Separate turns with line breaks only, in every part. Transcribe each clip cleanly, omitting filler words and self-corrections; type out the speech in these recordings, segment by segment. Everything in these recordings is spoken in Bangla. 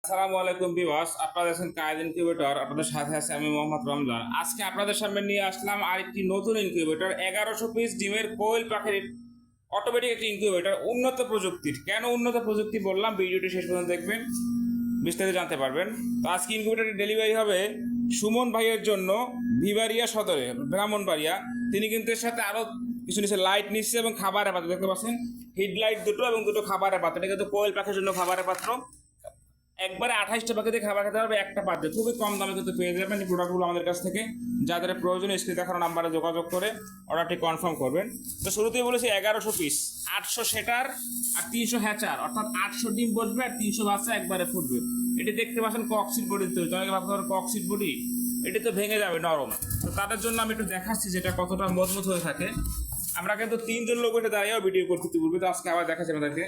আসসালামু আলাইকুম ভিউয়ার্স, আপনাদের আছেন কায়েদ ইনকিউবেটর। আপনাদের সাথে আছে আমি মোহাম্মদ রমজান। আজকে আপনাদের সামনে নিয়ে আসলাম আরেকটি নতুন ইনকিউবেটর, 1100 পিস ডিমের কোয়েল পাখির অটোমেটিক একটি ইনকিউবেটর, উন্নত প্রযুক্তির। কেন উন্নত প্রযুক্তি বললাম, ভিডিওটি শেষ পর্যন্ত দেখবেন, বিস্তারিত জানতে পারবেন। তো আজকে ইনকিউবেটরটি ডেলিভারি হবে সুমন ভাইয়ের জন্য, ভিভারিয়া সদরে, ব্রাহ্মণবাড়িয়া। তিনি কিন্তু এর সাথে আরো কিছু নিচে লাইট নিচ্ছে এবং খাবারের পাত্র দেখতে পাচ্ছেন, হিডলাইট দুটো এবং দুটো খাবারের পাত্র। এটা কিন্তু কোয়েল পাখির জন্য খাবারের পাত্র। একবারে 28টা পাখিতে খাবার খেতে পারবে একটা পাত্রে, খুবই কম দামে কিন্তু পেয়ে যাবেন এই প্রোডাক্টগুলো আমাদের কাছ থেকে। যাদের প্রয়োজন স্ক্রিনে দেখানো নাম্বারে যোগাযোগ করে অর্ডারটি কনফার্ম করবেন। তো শুরুতেই বলেছি 1100 পিস, 800 সেটার আর 300 হ্যাচার, অর্থাৎ 800 ডিম বসবে আর 300 বাচ্চা একবারে ফুটবে। এটি দেখতে পাচ্ছেন ককসিট বডি তৈরি, অনেকে ভাবতে পারেন ককসিট বডি, এটি তো ভেঙে যাবে নরম। তো তাদের জন্য আমি একটু দেখাচ্ছি যেটা কতটা মজবুত হয়ে থাকে। আমরা কিন্তু 3জন লোক এটা দাঁড়িয়েও ভিডিও করতে বলবে, তো আজকে আবার দেখাচ্ছি আমাদেরকে।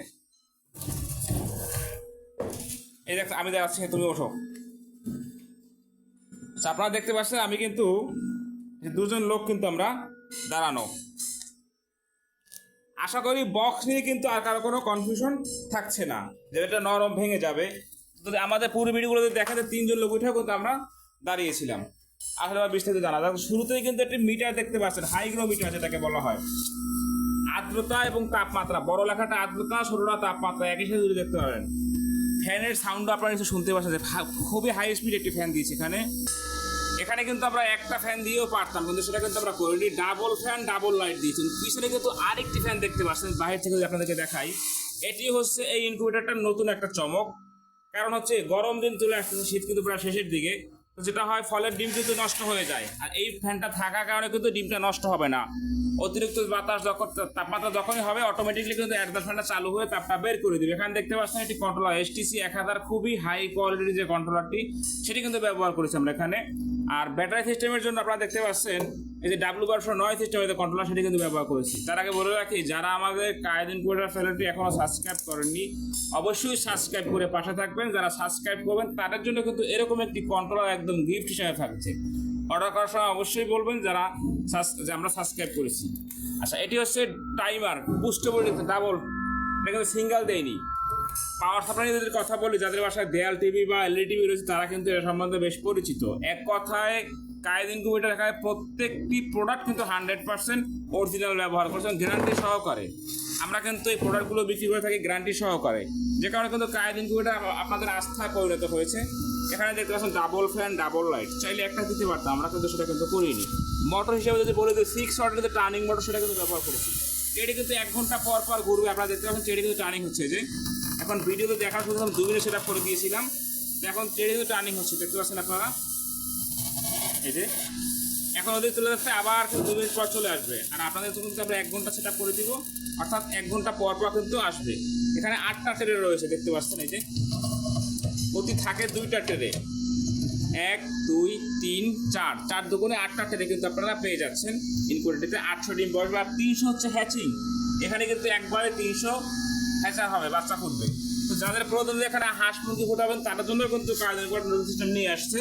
এই দেখ, আমি দেখাচ্ছি, তুমি ওঠো। আপনারা দেখতে পাচ্ছেন আমি কিন্তু দুজন লোক কিন্তু আমরা দাঁড়ানো। আশা করি বক্স নিয়ে কিন্তু আর কারো কোনো কনফিউশন থাকছে না যে এটা নরম ভেঙে যাবে। যদি আমাদের পুরো ভিডিওগুলো দেখেন, 3জন লোক উঠেও কিন্তু আমরা দাঁড়িয়েছিলাম। আসলে বিস্তারিত জানা যাক। শুরুতেই কিন্তু একটি মিটার দেখতে পাচ্ছেন, হাইগ্রোমিটার যেটাকে বলা হয়। আর্দ্রতা এবং তাপমাত্রা, বড় লেখাটা আর্দ্রতা, ছোটটা তাপমাত্রা, একই সাথে যদি দেখতে পারেন। ফ্যানের সাউন্ডও আপনারা কিছু শুনতে পাচ্ছেন, খুবই হাই স্পিড একটি ফ্যান দিয়েছি এখানে। এখানে কিন্তু আমরা একটা ফ্যান দিয়েও পারতাম, কিন্তু সেটা কিন্তু আমরা করিনি। ডাবল ফ্যান, ডাবল লাইট দিয়েছি। পিছনে কিন্তু আরেকটি ফ্যান দেখতে পাচ্ছেন, বাইরে থেকে যদি আপনাদেরকে দেখাই। এটি হচ্ছে এই ইনকিউবেটরটার নতুন একটা চমক। কারণ হচ্ছে গরম দিন চলে আসতেছে, শীত কিন্তু প্রায় শেষের দিকে। তো যেটা হয়, ফলের ডিম কিন্তু নষ্ট হয়ে যায়। আর এই ফ্যানটা থাকার কারণে কিন্তু ডিমটা নষ্ট হবে না। অতিরিক্ত বাতাস যখন, তাপমাত্রা যখনই হবে, অটোমেটিকলি কিন্তু অ্যাডজাস্ট ফ্যানটা চালু হয়ে তাপটা বের করে দিবে। এখানে দেখতে পাচ্ছেন এটি কন্ট্রোলার HTC 1000, খুবই হাই কোয়ালিটির যে কন্ট্রোলারটি, সেটি কিন্তু ব্যবহার করেছি আমরা এখানে। আর ব্যাটারি সিস্টেমের জন্য আপনারা দেখতে পাচ্ছেন এই যে W/9 সিস্টেমের যে কন্ট্রোলার, সেটি কিন্তু ব্যবহার করেছি। তার আগে বলে রাখি, যারা আমাদের কায়েদ ইনকিউবেটর চ্যানেলটি এখনো সাবস্ক্রাইব করেননি, অবশ্যই সাবস্ক্রাইব করে পাশে থাকবেন। যারা সাবস্ক্রাইব করবেন তাদের জন্য কিন্তু এরকম একটি কন্ট্রোলার একদম গিফট হিসেবে থাকছে। অর্ডার করার সময় অবশ্যই বলবেন যে আমরা সাবস্ক্রাইব করেছি। আচ্ছা, এটি হচ্ছে টাইমার, বুস্টেবল ডাবল, এটা কিন্তু সিঙ্গেল দেয়নি। পাওয়ার সাপ্লাই যদি কথা বলি, যাদের বাসায় দেয়াল টিভি বা LED টিভি রয়েছে, তারা কিন্তু এর সম্বন্ধে বেশ পরিচিত। এক কথায় কায়েদ ইনকিউবেটর এখানে প্রত্যেকটি প্রোডাক্ট কিন্তু 100% অরিজিনাল ব্যবহার করছেন, গ্যারান্টি সহকারে। আমরা কিন্তু এই প্রোডাক্টগুলো বিক্রি করে থাকি গ্যারান্টি সহকারে, যে কারণে কিন্তু কায়েদ ইনকিউবেটর আপনাদের আস্থায় পরিণত হয়েছে। এখানে দেখতে পাচ্ছেন ডাবল ফ্যান, ডাবল লাইট, চাইলে একটা দিতে পারতাম, আমরা কিন্তু সেটা কিন্তু করিনি। মোটর হিসেবে যদি বলে দিই, 6 ওয়াটের যে টার্নিং মোটর, সেটা কিন্তু ব্যবহার করেছি। এটি কিন্তু 1 ঘন্টা পর পর ঘুরবে। আপনারা দেখতে পাচ্ছেন এটি কিন্তু টার্নিং হচ্ছে। যে এখন ভিডিওতে দেখার শুধু 2 মিনিট সেট আপ করে দিয়েছিলাম, এখন ট্রেডে কিন্তু টার্নিং হচ্ছে, দেখতে পাচ্ছেন আপনারা। এই যে এখন ওদের চলে যাচ্ছে, আবার কিন্তু 2 মিনিট পর চলে আসবে। আর আপনাদের কিন্তু আমরা 1 ঘন্টা সেট আপ করে দিব, অর্থাৎ 1 ঘন্টা পর পর কিন্তু আসবে। এখানে 8টা ট্রে রয়েছে, দেখতে পাচ্ছেন। এই যে প্রতি থাকে 2টা ট্রে, 1 2 3 4, 4 দুগুণে 8টা ট্রে কিন্তু আপনারা পেয়ে যাচ্ছেন ইনকিউবেটরটিতে। 800 ডিম বসবে আর 300 হচ্ছে হ্যাচিং। এখানে কিন্তু একবারে 300 হ্যাচার হবে, বাচ্চা ফুটবে। তো যাদের প্রয়োজন এখানে হাঁস মুরগি ফোটাবেন, তাদের জন্য কিন্তু কায়েদ ইনকিউবেটর নতুন সিস্টেম নিয়ে আসছে।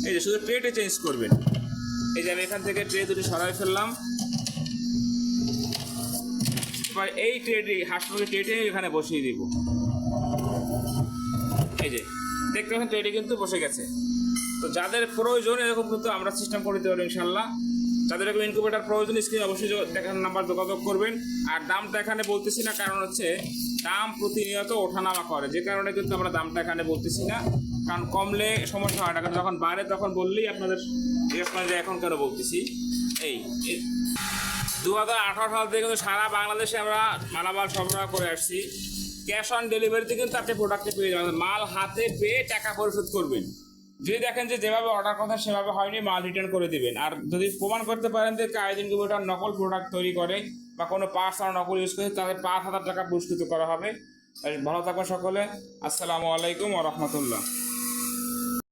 এই যে শুধু ট্রেটে চেঞ্জ করবেন। এই যে আমি এখান থেকে ট্রে দুটি সরাই ফেললাম। এবার এই ট্রেটি, হাঁস মুরগি ট্রেটে এখানে বসিয়ে দিব। এই যে দেখতে পাচ্ছেন ট্রেটি কিন্তু বসে গেছে। তো যাদের প্রয়োজন এরকম কিন্তু আমরা সিস্টেম করে দিতে পারবো ইনশাল্লাহ। যাদের এরকম ইনকিউবেটর প্রয়োজন, স্ক্রিনে অবশ্যই দেখার নাম্বার যোগাযোগ করবেন। আর দামটা এখানে বলতেছি না, কারণ হচ্ছে দাম প্রতিনিয়ত ওঠানামা করে, যে কারণে কিন্তু আমরা দামটা এখানে বলতেছি না। কারণ কমলে সমস্যা হয় না, কারণ যখন বাড়ে তখন বললেই আপনাদের যে এখন কেন বলতেছি। এই 2018 সাল থেকে কিন্তু সারা বাংলাদেশে আমরা মালামাল সরবরাহ করে আসছি। ক্যাশ অন ডেলিভারিতে কিন্তু আপনি প্রোডাক্টে পেয়ে যাবেন, মাল হাতে পেয়ে টাকা পরিশোধ করবেন। যদি দেখেন যে যেভাবে অর্ডার কথা সেভাবে হয়নি, মাল রিটার্ন করে দিবেন। আর যদি প্রমাণ করতে পারেন যে কায়েদ ইনকিউবেটর নকল প্রোডাক্ট তৈরি করে বা কোনো পার্টস আর নকল ইউজ করে, তাদের 5,000 টাকা পুরস্কৃত করা হবে। ভালো থাকবেন সকলে। আসসালামু আলাইকুম ওয়া রাহমাতুল্লাহ।